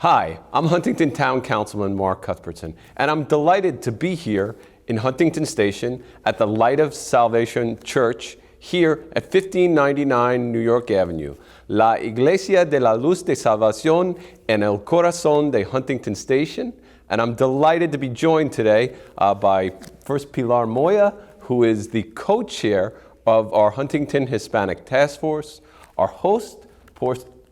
Hi, I'm Huntington Town Councilman Mark Cuthbertson, and I'm delighted to be here in Huntington Station at the Light of Salvation Church here at 1599 New York Avenue, La Iglesia de la Luz de Salvación en el Corazón de Huntington Station. And I'm delighted to be joined today by first Pilar Moya, who is the co-chair of our Huntington Hispanic Task Force, our host,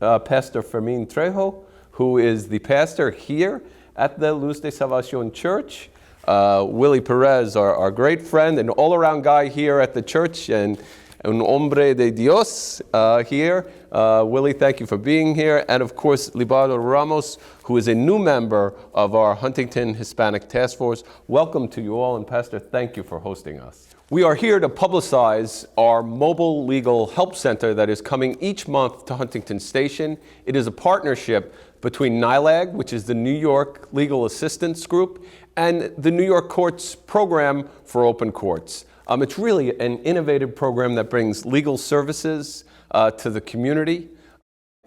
Pastor Fermin Trejo, who is the pastor here at the Luz de Salvación Church. Willie Perez, our great friend and all-around guy here at the church, and un hombre de Dios here. Willie, thank you for being here. And of course, Libardo Ramos, who is a new member of our Huntington Hispanic Task Force. Welcome to you all, and Pastor, thank you for hosting us. We are here to publicize our mobile legal help center that is coming each month to Huntington Station. It is a partnership between NYLAG, which is the New York Legal Assistance Group, and the New York Courts Program for Open Courts. It's really an innovative program that brings legal services to the community.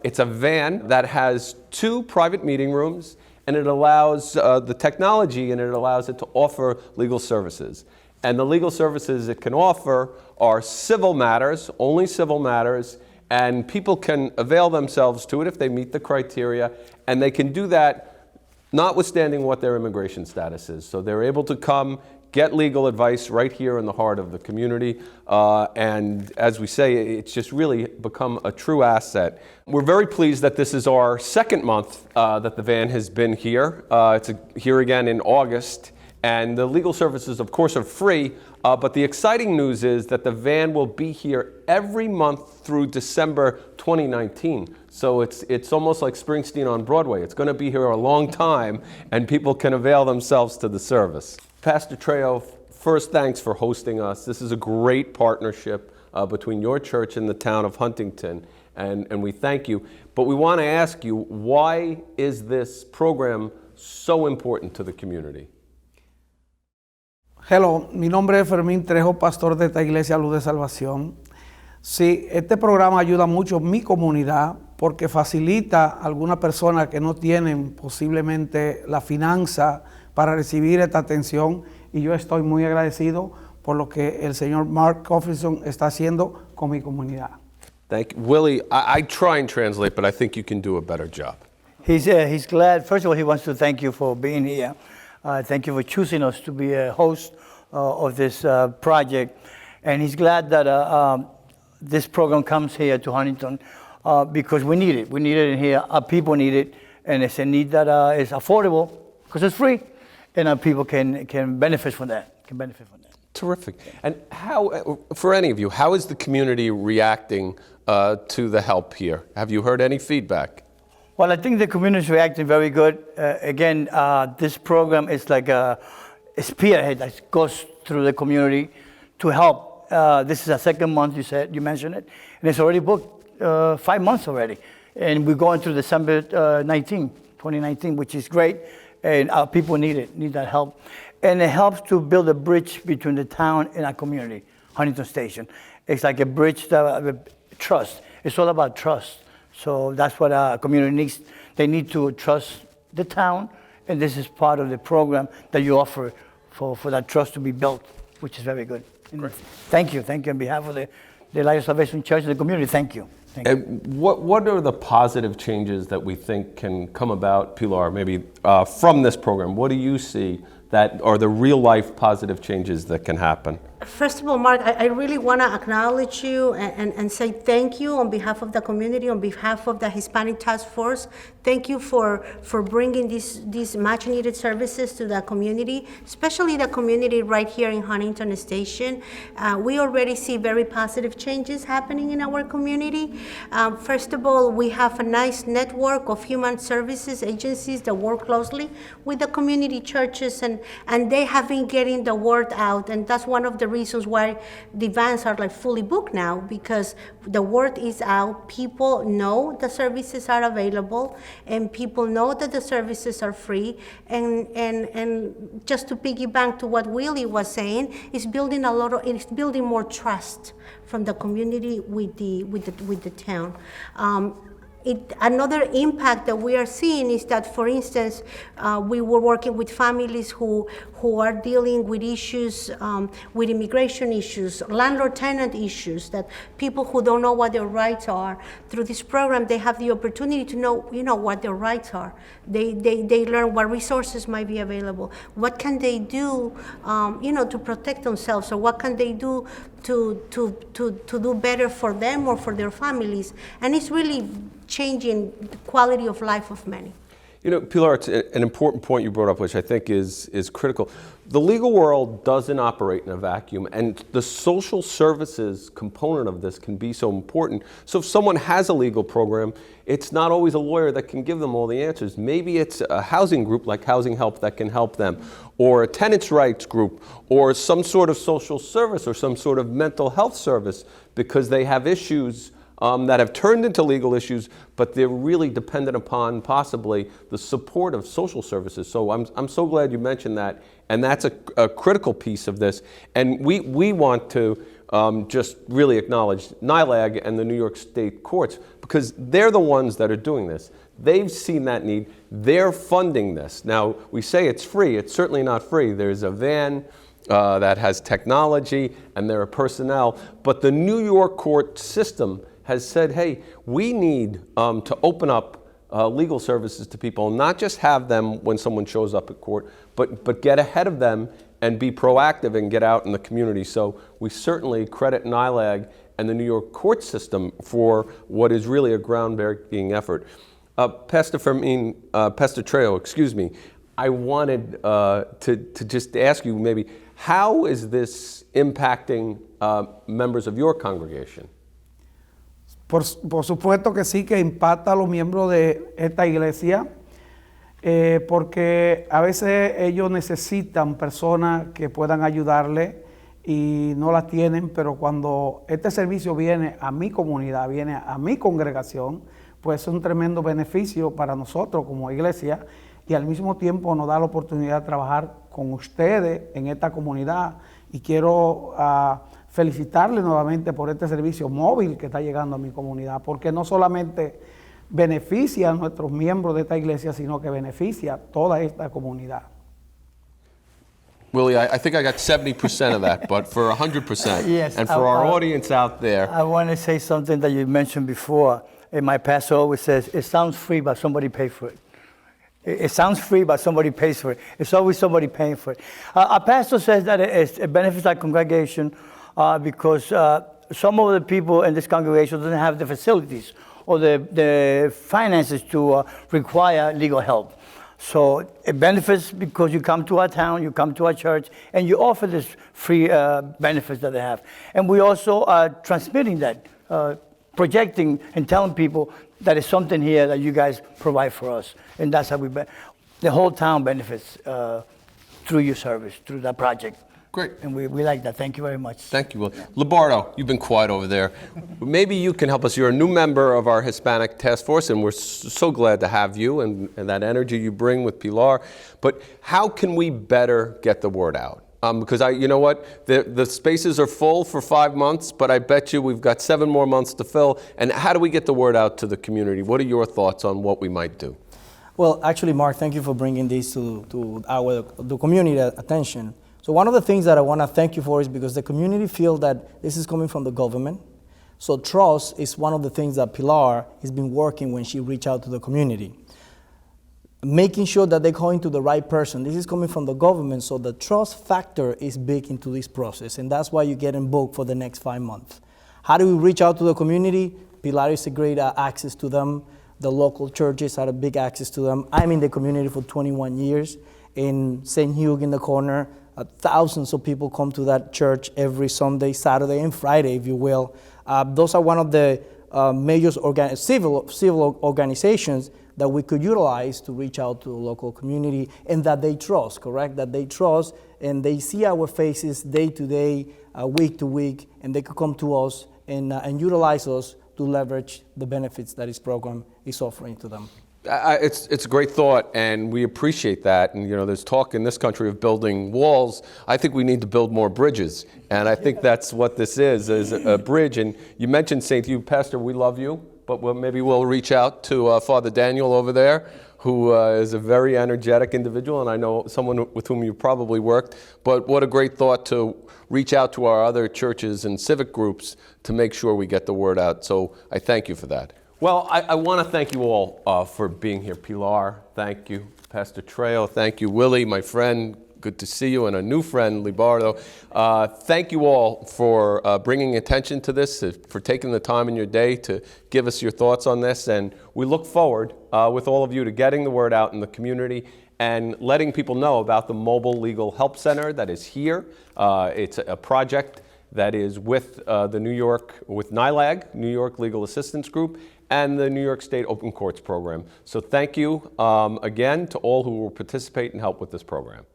It's a van that has 2 private meeting rooms, and it allows the technology, and it allows it to offer legal services. And the legal services it can offer are civil matters, only civil matters, and people can avail themselves to it if they meet the criteria, and they can do that notwithstanding what their immigration status is. So they're able to come, get legal advice right here in the heart of the community, and as we say, it's just really become a true asset. We're very pleased that this is our second month that the van has been here. It's here again in August. And the legal services, of course, are free, but the exciting news is that the van will be here every month through December 2019. So it's almost like Springsteen on Broadway. It's going to be here a long time, and people can avail themselves to the service. Pastor Trejo, first, thanks for hosting us. This is a great partnership between your church and the town of Huntington, and we thank you. But we want to ask you, why is this program so important to the community? Hello, mi nombre es Fermín Trejo, pastor de esta iglesia Luz de Salvación. Sí, este programa ayuda mucho a mi comunidad porque facilita a algunas personas que no tienen posiblemente la finanza para recibir esta atención, y yo estoy muy agradecido por lo que el señor Mark Cuthbertson está haciendo con mi comunidad. Thank you. Willie, I try and translate, but I think you can do a better job. He's glad. First of all, he wants to thank you for being here. Thank you for choosing us to be a host of this project. And he's glad that this program comes here to Huntington because we need it. We need it in here. Our people need it. And it's a need that is affordable because it's free. And our people can benefit from that. Terrific. And how, for any of you, how is the community reacting to the help here? Have you heard any feedback? Well, I think the community is reacting very good. Again, this program is like a spearhead that goes through the community to help. This is our second month, you mentioned it, and it's already booked 5 months already. And we're going through December 2019, which is great, and our people need that help. And it helps to build a bridge between the town and our community, Huntington Station. It's like a bridge that trust. It's all about trust. So that's what our community needs. They need to trust the town, and this is part of the program that you offer for that trust to be built, which is very good. Great. Thank you on behalf of the Light of Salvation Church and the community. Thank you. And what are the positive changes that we think can come about, Pilar, maybe from this program? What do you see that are the real-life positive changes that can happen? First of all, Mark, I really want to acknowledge you and say thank you on behalf of the community, on behalf of the Hispanic Task Force. Thank you for bringing these much-needed services to the community, especially the community right here in Huntington Station. We already see very positive changes happening in our community. First of all, we have a nice network of human services agencies that work closely with the community churches, and they have been getting the word out, and that's one of the reasons why the vans are like fully booked now, because the word is out. People know the services are available, and people know that the services are free. And just to piggyback to what Willie was saying, it's building more trust from the community with the town. Another impact that we are seeing is that, for instance, we were working with families who are dealing with issues, with immigration issues, landlord-tenant issues, that people who don't know what their rights are. Through this program, they have the opportunity to know, what their rights are. They learn what resources might be available. What can they do, to protect themselves, or what can they do to do better for them or for their families. And it's really changing the quality of life of many. Pilar, it's an important point you brought up, which I think is critical. The legal world doesn't operate in a vacuum, and the social services component of this can be so important. So if someone has a legal program, it's not always a lawyer that can give them all the answers. Maybe it's a housing group like Housing Help that can help them, or a tenants' rights group, or some sort of social service, or some sort of mental health service, because they have issues that have turned into legal issues, but they're really dependent upon possibly the support of social services. So I'm so glad you mentioned that, and that's a critical piece of this. And we want to just really acknowledge NYLAG and the New York State courts, because they're the ones that are doing this. They've seen that need. They're funding this. Now, we say it's free. It's certainly not free. There's a van that has technology, and there are personnel. But the New York court system has said, hey, we need to open up legal services to people, not just have them when someone shows up at court, but get ahead of them and be proactive and get out in the community. So we certainly credit NYLAG and the New York court system for what is really a groundbreaking effort. Pastor Trejo, excuse me, I wanted to just ask you maybe, how is this impacting members of your congregation? Por supuesto que sí, que impacta a los miembros de esta iglesia, porque a veces ellos necesitan personas que puedan ayudarle y no las tienen, pero cuando este servicio viene a mi comunidad, viene a mi congregación, pues es un tremendo beneficio para nosotros como iglesia, y al mismo tiempo nos da la oportunidad de trabajar con ustedes en esta comunidad. Y quiero felicitarle nuevamente por este servicio móvil que está llegando a mi comunidad, porque no solamente beneficia a nuestros miembros de esta iglesia, sino que beneficia a toda esta comunidad. Willie, I think I got 70% of that, but for 100%, Yes, and for our audience out there. I want to say something that you mentioned before. And my pastor always says, it sounds free, but somebody pays for it. It sounds free, but somebody pays for it. It's always somebody paying for it. Our pastor says that it benefits our congregation because some of the people in this congregation don't have the facilities or the finances to require legal help. So it benefits because you come to our town, you come to our church, and you offer this free benefits that they have. And we also are transmitting that, projecting and telling people that is something here that you guys provide for us. And that's how the whole town benefits through your service, through that project. Great. And we like that. Thank you very much. Thank you, Will. Labardo, you've been quiet over there. Maybe you can help us. You're a new member of our Hispanic Task Force, and we're so glad to have you and that energy you bring with Pilar. But how can we better get the word out? Because you know what, the spaces are full for 5 months, but I bet you we've got 7 more months to fill. And how do we get the word out to the community? What are your thoughts on what we might do? Well, actually, Mark, thank you for bringing this to the community attention. So one of the things that I want to thank you for is because the community feels that this is coming from the government. So trust is one of the things that Pilar has been working when she reached out to the community. Making sure that they're going to the right person. This is coming from the government, so the trust factor is big into this process, and that's why you get in booked for the next 5 months. How do we reach out to the community? Pilar is a great access to them. The local churches had a big access to them. I'm in the community for 21 years. In St. Hugh in the corner, thousands of people come to that church every Sunday, Saturday, and Friday, if you will. Those are one of the major civil organizations that we could utilize to reach out to the local community, and that they trust, correct? That they trust, and they see our faces day to day, week to week, and they could come to us and utilize us to leverage the benefits that this program is offering to them. It's a great thought, and we appreciate that. And there's talk in this country of building walls. I think we need to build more bridges, and I think that's what this is a bridge. And you mentioned St. Hugh, Pastor. We love you, but maybe we'll reach out to Father Daniel over there, who is a very energetic individual, and I know someone with whom you probably worked. But what a great thought to reach out to our other churches and civic groups to make sure we get the word out. So I thank you for that. Well, I want to thank you all for being here. Pilar, thank you. Pastor Trejo, thank you. Willie, my friend, good to see you, and a new friend, Libardo. Thank you all for bringing attention to this, for taking the time in your day to give us your thoughts on this, and we look forward with all of you to getting the word out in the community and letting people know about the Mobile Legal Help Center that is here. It's a project that is with with NYLAG, New York Legal Assistance Group, and the New York State Open Courts Program. So thank you again to all who will participate and help with this program.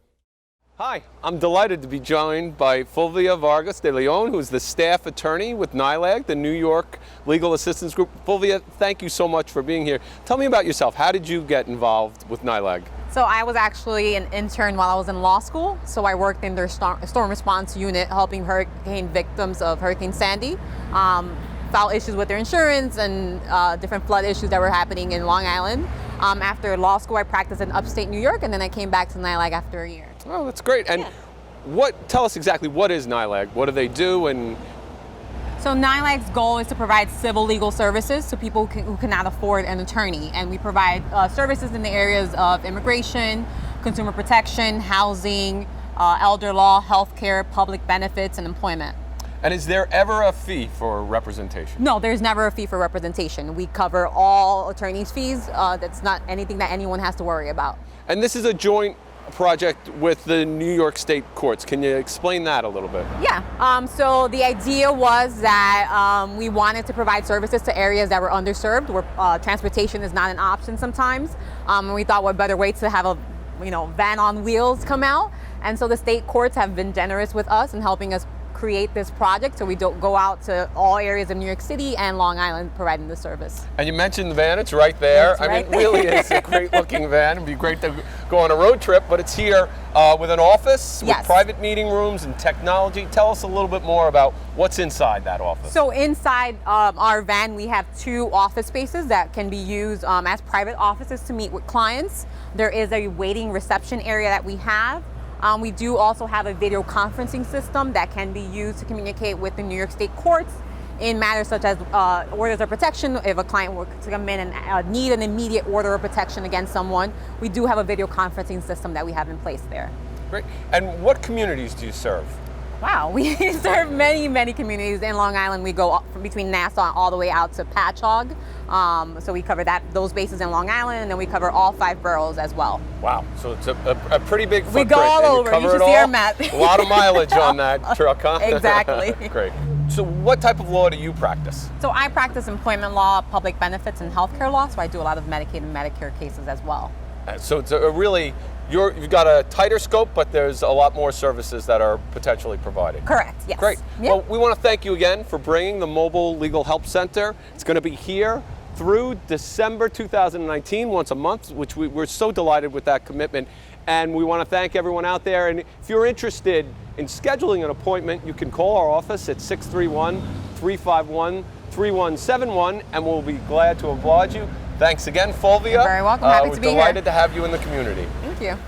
Hi, I'm delighted to be joined by Fulvia Vargas de Leon, who's the staff attorney with NYLAG, the New York Legal Assistance Group. Fulvia, thank you so much for being here. Tell me about yourself. How did you get involved with NYLAG? So I was actually an intern while I was in law school. So I worked in their storm response unit, helping hurricane victims of Hurricane Sandy. File issues with their insurance and different flood issues that were happening in Long Island. After law school, I practiced in upstate New York, and then I came back to NYLAG after a year. Oh, that's great. And tell us exactly, what is NYLAG? What do they do? And so NYLAG's goal is to provide civil legal services to people who cannot afford an attorney. And we provide services in the areas of immigration, consumer protection, housing, elder law, healthcare, public benefits, and employment. And is there ever a fee for representation? No, there's never a fee for representation. We cover all attorneys' fees. That's not anything that anyone has to worry about. And this is a joint project with the New York State courts. Can you explain that a little bit? Yeah, so the idea was that we wanted to provide services to areas that were underserved, where transportation is not an option sometimes. And we thought what better way to have a van on wheels come out. And so the state courts have been generous with us in helping us create this project, so we don't go out to all areas of New York City and Long Island providing the service. And you mentioned the van, it's right there. It's right I mean, it really is a great looking van. It'd be great to go on a road trip, but it's here with an office, with private meeting rooms and technology. Tell us a little bit more about what's inside that office. So inside our van, we have 2 office spaces that can be used as private offices to meet with clients. There is a waiting reception area that we have. We do also have a video conferencing system that can be used to communicate with the New York State courts in matters such as orders of protection. If a client were to come in and need an immediate order of protection against someone, we do have a video conferencing system that we have in place there. Great. And what communities do you serve? Wow, we serve many, many communities in Long Island. We go from between Nassau all the way out to Patchogue. So we cover those bases in Long Island, and then we cover all 5 boroughs as well. Wow, so it's a pretty big footprint. We go all over. You should see our map. A lot of mileage on that truck, huh? Exactly. Great. So what type of law do you practice? So I practice employment law, public benefits, and healthcare law. So I do a lot of Medicaid and Medicare cases as well. So it's you've got a tighter scope, but there's a lot more services that are potentially provided. Correct, yes. Great. Yep. Well, we want to thank you again for bringing the Mobile Legal Help Center. It's going to be here through December 2019, once a month, which we're so delighted with that commitment. And we want to thank everyone out there. And if you're interested in scheduling an appointment, you can call our office at 631-351-3171, and we'll be glad to oblige you. Thanks again, Fulvia. You're very welcome. Happy to be here. We're delighted to have you in the community. Thank you.